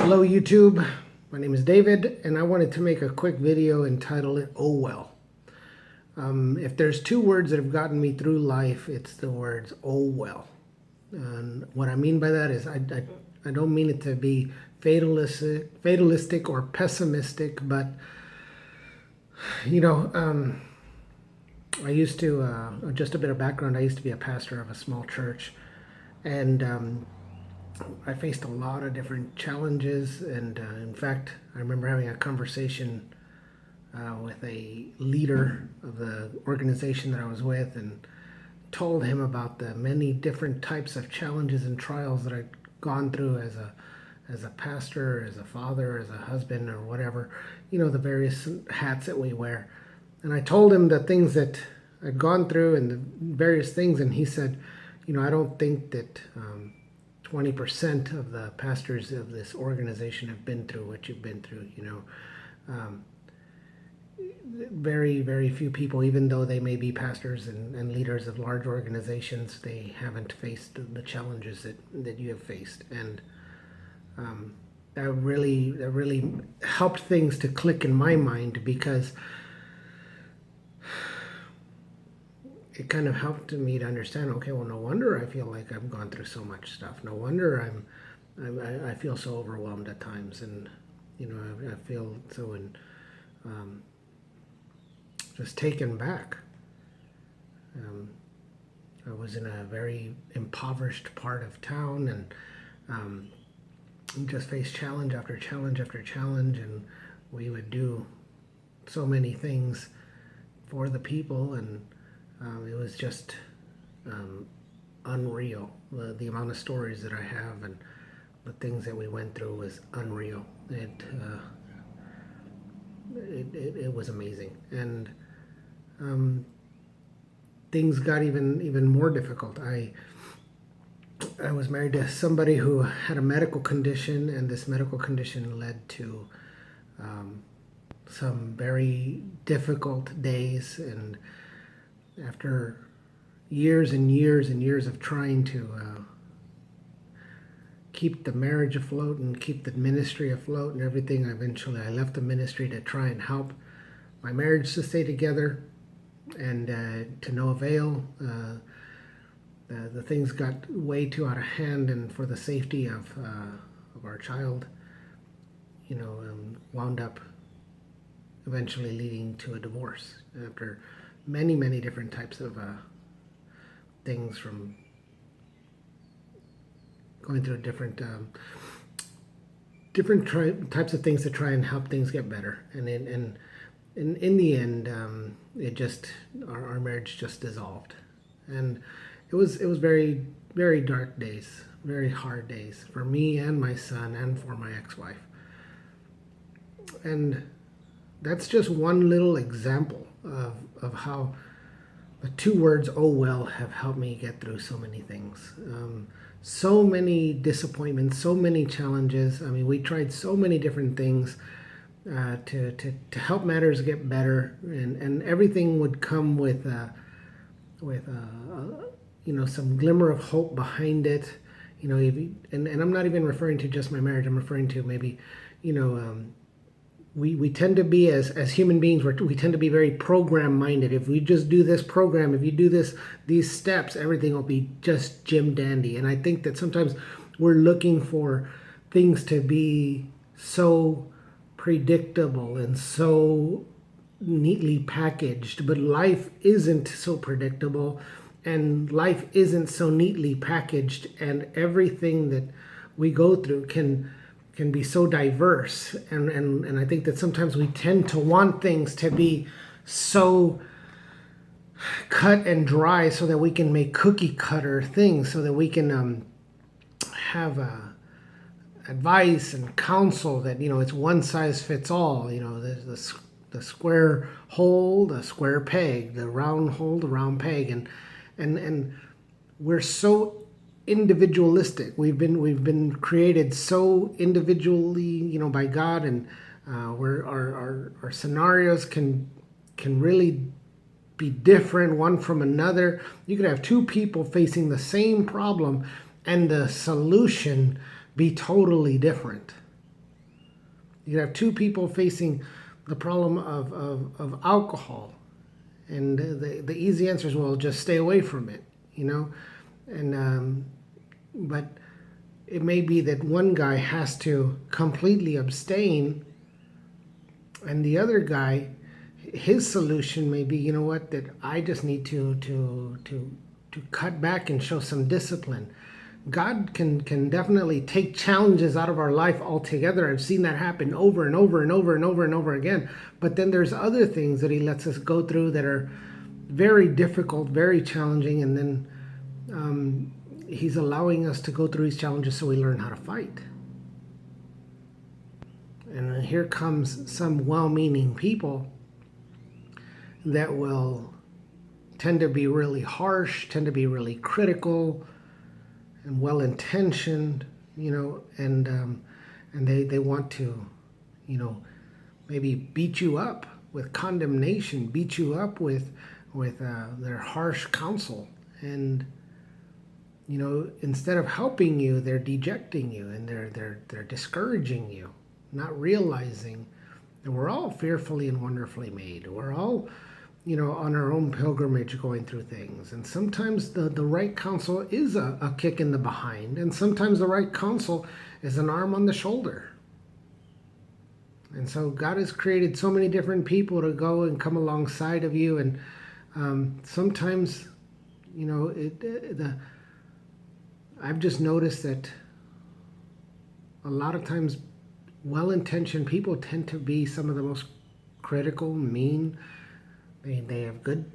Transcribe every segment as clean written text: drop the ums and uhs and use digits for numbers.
Hello YouTube, my name is David and I wanted to make a quick video entitled "Oh Well." If there's two words that have gotten me through life, it's the words "Oh Well." And what I mean by that is I don't mean it to be fatalistic or pessimistic, but I used to, just a bit of background, I used to be a pastor of a small church, and I faced a lot of different challenges, and in fact, I remember having a conversation with a leader of the organization that I was with, and told him about the many different types of challenges and trials that I'd gone through as a pastor, as a father, as a husband, or whatever, the various hats that we wear. And I told him the things that I'd gone through and the various things, and he said, I don't think that 20% of the pastors of this organization have been through what you've been through. Very, very few people, even though they may be pastors and leaders of large organizations, they haven't faced the challenges that you have faced. And that really helped things to click in my mind, because it kind of helped me to understand, okay, well, no wonder I feel like I've gone through so much stuff. No wonder I feel so overwhelmed at times, and I feel so just taken back. I was in a very impoverished part of town, and just faced challenge after challenge after challenge, and we would do so many things for the people, and it was just unreal. The amount of stories that I have and the things that we went through was unreal. It was amazing, and things got even more difficult. I was married to somebody who had a medical condition, and this medical condition led to some very difficult days. And after years and years and years of trying to keep the marriage afloat and keep the ministry afloat and everything, eventually I left the ministry to try and help my marriage to stay together, and to no avail. The things got way too out of hand, and for the safety of our child, wound up eventually leading to a divorce after many different types of things, from going through different types of things to try and help things get better. And in the end, it just our marriage just dissolved, and it was very, very dark days, very hard days for me and my son and for my ex-wife. And that's just one little example of how the two words "oh well" have helped me get through so many things, so many disappointments, so many challenges. I mean, we tried so many different things to help matters get better, and everything would come with some glimmer of hope behind it. And I'm not even referring to just my marriage. I'm referring to maybe, we tend to be, as human beings, we tend to be very program minded. If we just do this program, if you do these steps, everything will be just Jim dandy. And I think that sometimes we're looking for things to be so predictable and so neatly packaged, but life isn't so predictable, and life isn't so neatly packaged, and everything that we go through can be so diverse, and I think that sometimes we tend to want things to be so cut and dry, so that we can make cookie cutter things, so that we can have advice and counsel that it's one size fits all. The square hole, the square peg, the round hole, the round peg, and we're so individualistic. We've been created so individually, by God, and where our scenarios can really be different one from another. You could have two people facing the same problem, and the solution be totally different. You could have two people facing the problem of alcohol, and the easy answer is, well, just stay away from it, you know. And but it may be that one guy has to completely abstain, and the other guy, his solution may be, you know what, that I just need to cut back and show some discipline. God can definitely take challenges out of our life altogether. I've seen that happen over and over and over and over and over again. But then there's other things that He lets us go through that are very difficult, very challenging, and then He's allowing us to go through these challenges so we learn how to fight. And here comes some well-meaning people that will tend to be really harsh, tend to be really critical, and well-intentioned, you know, and they want to, you know, maybe beat you up with condemnation, beat you up with their harsh counsel, and you know, instead of helping you, they're dejecting you, and they're discouraging you, not realizing that we're all fearfully and wonderfully made. We're all, you know, on our own pilgrimage going through things. And sometimes the right counsel is a kick in the behind. And sometimes the right counsel is an arm on the shoulder. And so God has created so many different people to go and come alongside of you. And sometimes, you know, I've just noticed that a lot of times well-intentioned people tend to be some of the most critical, mean. They have good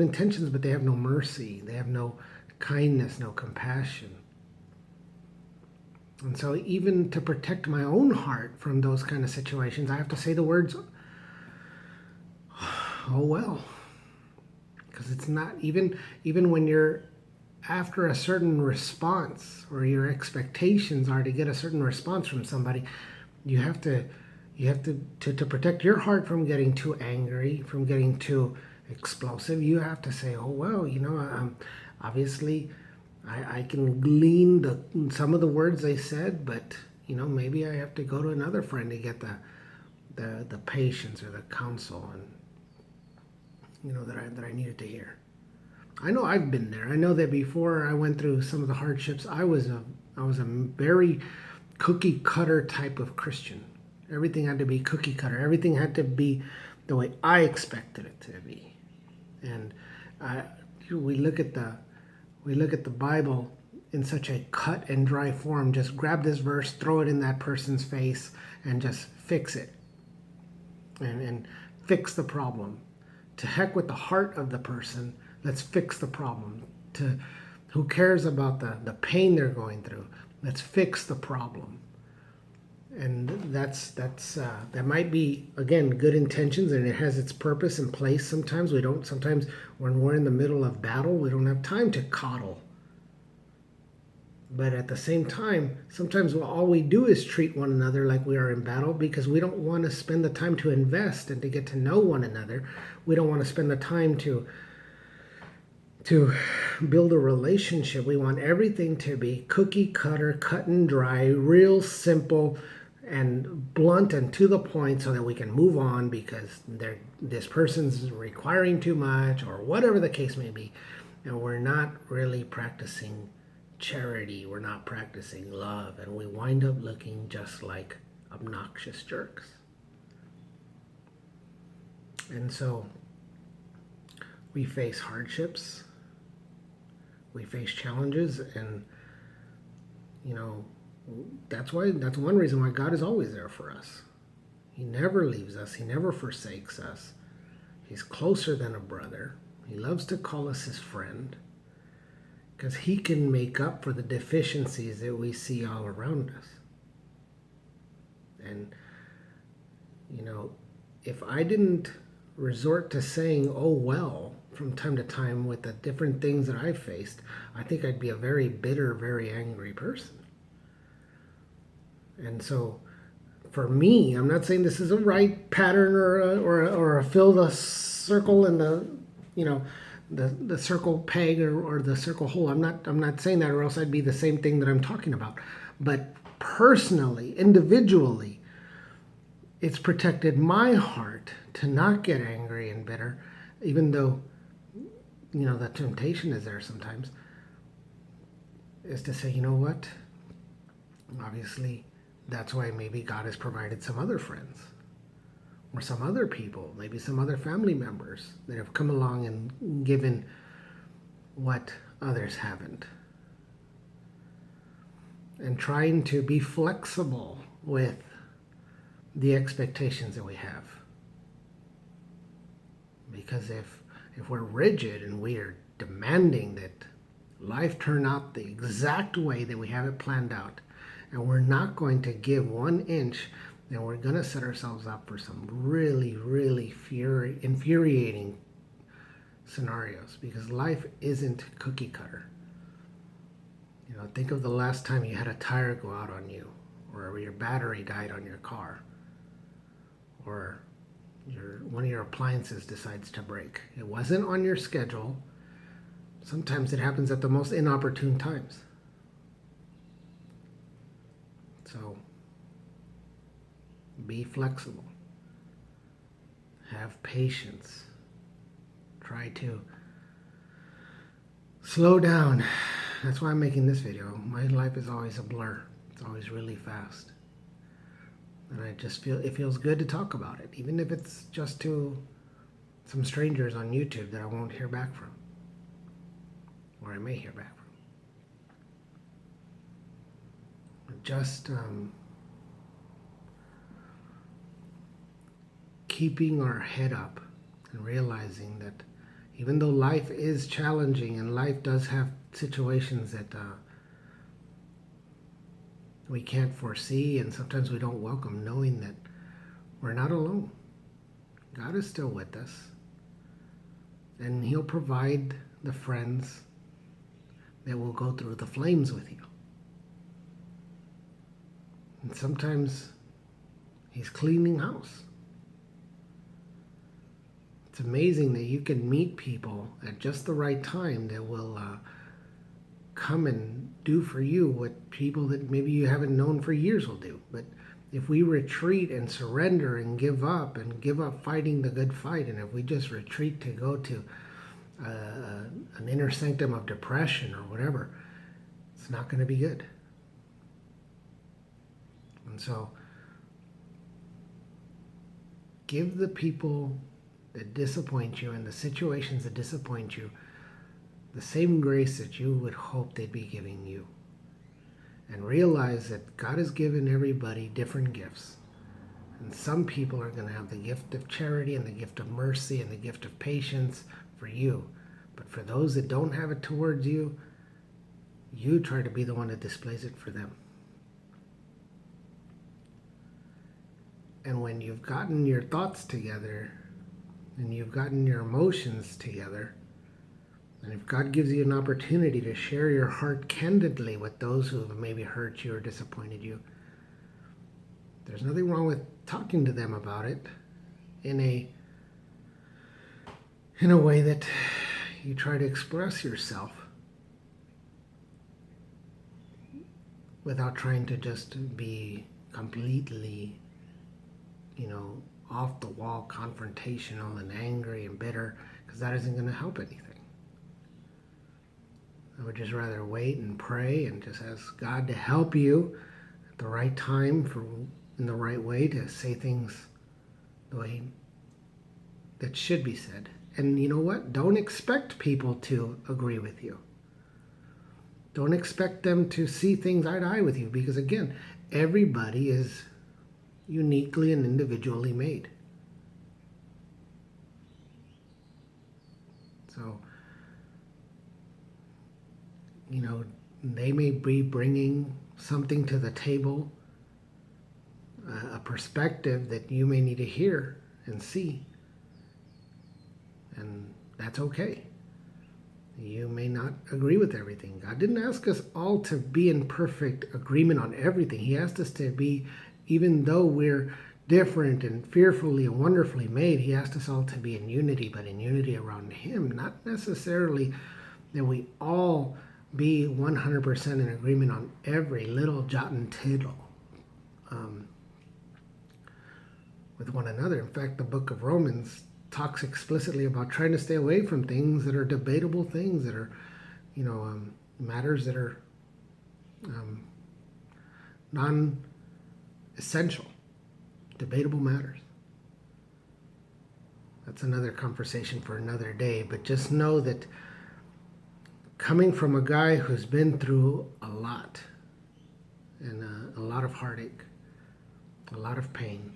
intentions, but they have no mercy. They have no kindness, no compassion. And so even to protect my own heart from those kind of situations, I have to say the words, oh well. Because it's not, even when you're after a certain response, or your expectations are to get a certain response from somebody, you have to protect your heart from getting too angry, from getting too explosive. You have to say, oh well, you know, obviously I can glean some of the words they said, but you know, maybe I have to go to another friend to get the patience or the counsel, and you know, that I needed to hear. I know I've been there. I know that before I went through some of the hardships, I was a very cookie cutter type of Christian. Everything had to be cookie cutter. Everything had to be the way I expected it to be. And we look at the Bible in such a cut and dry form. Just grab this verse, throw it in that person's face, and just fix it. And fix the problem. To heck with the heart of the person. Let's fix the problem. Who cares about the pain they're going through? Let's fix the problem. And that might be, again, good intentions, and it has its purpose and place. Sometimes when we're in the middle of battle, we don't have time to coddle. But at the same time, sometimes all we do is treat one another like we are in battle, because we don't want to spend the time to invest and to get to know one another. We don't want to spend the time to build a relationship. We want everything to be cookie cutter, cut and dry, real simple and blunt and to the point, so that we can move on because this person's requiring too much, or whatever the case may be. And we're not really practicing charity. We're not practicing love. And we wind up looking just like obnoxious jerks. And so we face hardships. We face challenges, and you know, that's one reason why God is always there for us. He never leaves us. He never forsakes us. He's closer than a brother. He loves to call us his friend, because he can make up for the deficiencies that we see all around us. And you know, if I didn't resort to saying, oh well, from time to time with the different things that I've faced, I think I'd be a very bitter, very angry person. And so for me, I'm not saying this is a right pattern or a fill the circle in the, you know, the circle peg or the circle hole. I'm not saying that, or else I'd be the same thing that I'm talking about. But personally, individually, it's protected my heart to not get angry and bitter, even though, the temptation is there sometimes, is to say, you know what? Obviously, that's why maybe God has provided some other friends or some other people, maybe some other family members that have come along and given what others haven't. And trying to be flexible with the expectations that we have. Because if we're rigid and we are demanding that life turn out the exact way that we have it planned out, and we're not going to give 1 inch, then we're going to set ourselves up for some really, really infuriating scenarios, because life isn't cookie cutter. Think of the last time you had a tire go out on you, or your battery died on your car, or one of your appliances decides to break. It wasn't on your schedule. Sometimes it happens at the most inopportune times. So be flexible. Have patience. Try to slow down. That's why I'm making this video. My life is always a blur. It's always really fast. And I just feel it feels good to talk about it, even if it's just to some strangers on YouTube that I won't hear back from. Or I may hear back from. Just keeping our head up and realizing that even though life is challenging and life does have situations that we can't foresee and sometimes we don't welcome, knowing that we're not alone. God is still with us, and He'll provide the friends that will go through the flames with you. And sometimes He's cleaning house. It's amazing that you can meet people at just the right time that will come and do for you what people that maybe you haven't known for years will do. But if we retreat and surrender and give up fighting the good fight, and if we just retreat to go to an inner sanctum of depression or whatever, it's not going to be good. And so give the people that disappoint you and the situations that disappoint you the same grace that you would hope they'd be giving you. And realize that God has given everybody different gifts. And some people are going to have the gift of charity and the gift of mercy and the gift of patience for you. But for those that don't have it towards you, you try to be the one that displays it for them. And when you've gotten your thoughts together and you've gotten your emotions together, and if God gives you an opportunity to share your heart candidly with those who have maybe hurt you or disappointed you, there's nothing wrong with talking to them about it in a way that you try to express yourself without trying to just be completely, off the wall, confrontational and angry and bitter, because that isn't going to help anything. I would just rather wait and pray and just ask God to help you at the right time in the right way to say things the way that should be said. And you know what? Don't expect people to agree with you. Don't expect them to see things eye to eye with you, because again, everybody is uniquely and individually made. So, they may be bringing something to the table, a perspective that you may need to hear and see. And that's okay. You may not agree with everything. God didn't ask us all to be in perfect agreement on everything. He asked us to be, even though we're different and fearfully and wonderfully made, He asked us all to be in unity, but in unity around Him. Not necessarily that we all be 100% in agreement on every little jot and tittle. with one another. In fact, the book of Romans talks explicitly about trying to stay away from things that are debatable, things that are, matters that are um, non-essential, debatable matters. That's another conversation for another day. But just know that coming from a guy who's been through a lot, and a lot of heartache, a lot of pain,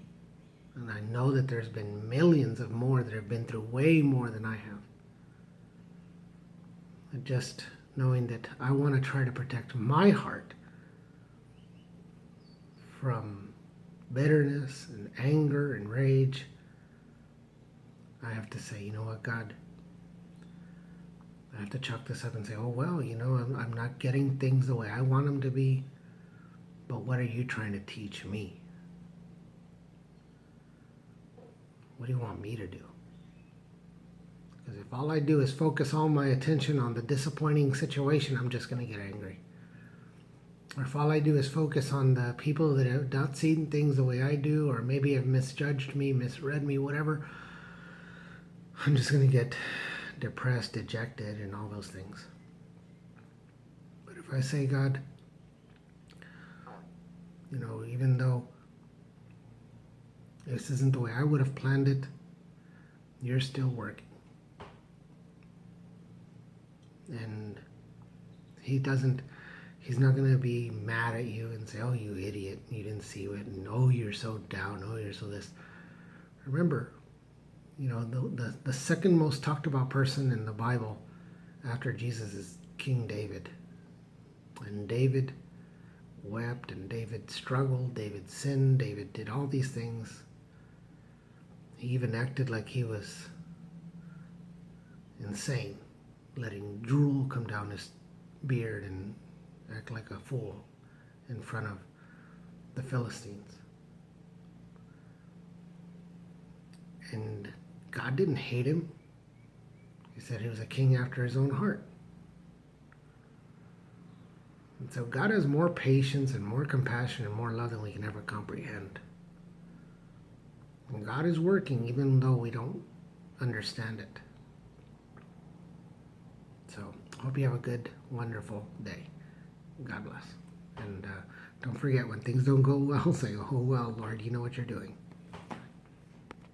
and I know that there's been millions of more that have been through way more than I have. And just knowing that I want to try to protect my heart from bitterness and anger and rage, I have to say, you know what, God, I have to chalk this up and say, oh, well, I'm not getting things the way I want them to be, but what are you trying to teach me? What do you want me to do? Because if all I do is focus all my attention on the disappointing situation, I'm just going to get angry. Or if all I do is focus on the people that have not seen things the way I do, or maybe have misjudged me, misread me, whatever, I'm just going to get depressed, dejected, and all those things. But if I say, God, even though this isn't the way I would have planned it, you're still working. And he's not going to be mad at you and say, oh, you idiot, you didn't see it, and oh, you're so down, oh, you're so this. Remember, the second most talked about person in the Bible after Jesus is King David. And David wept, and David struggled, David sinned, David did all these things. He even acted like he was insane, letting drool come down his beard and act like a fool in front of the Philistines. And God didn't hate him. He said he was a king after his own heart. And so God has more patience and more compassion and more love than we can ever comprehend. And God is working even though we don't understand it. So I hope you have a good, wonderful day. God bless. And don't forget, when things don't go well, say, oh, well, Lord, you know what you're doing.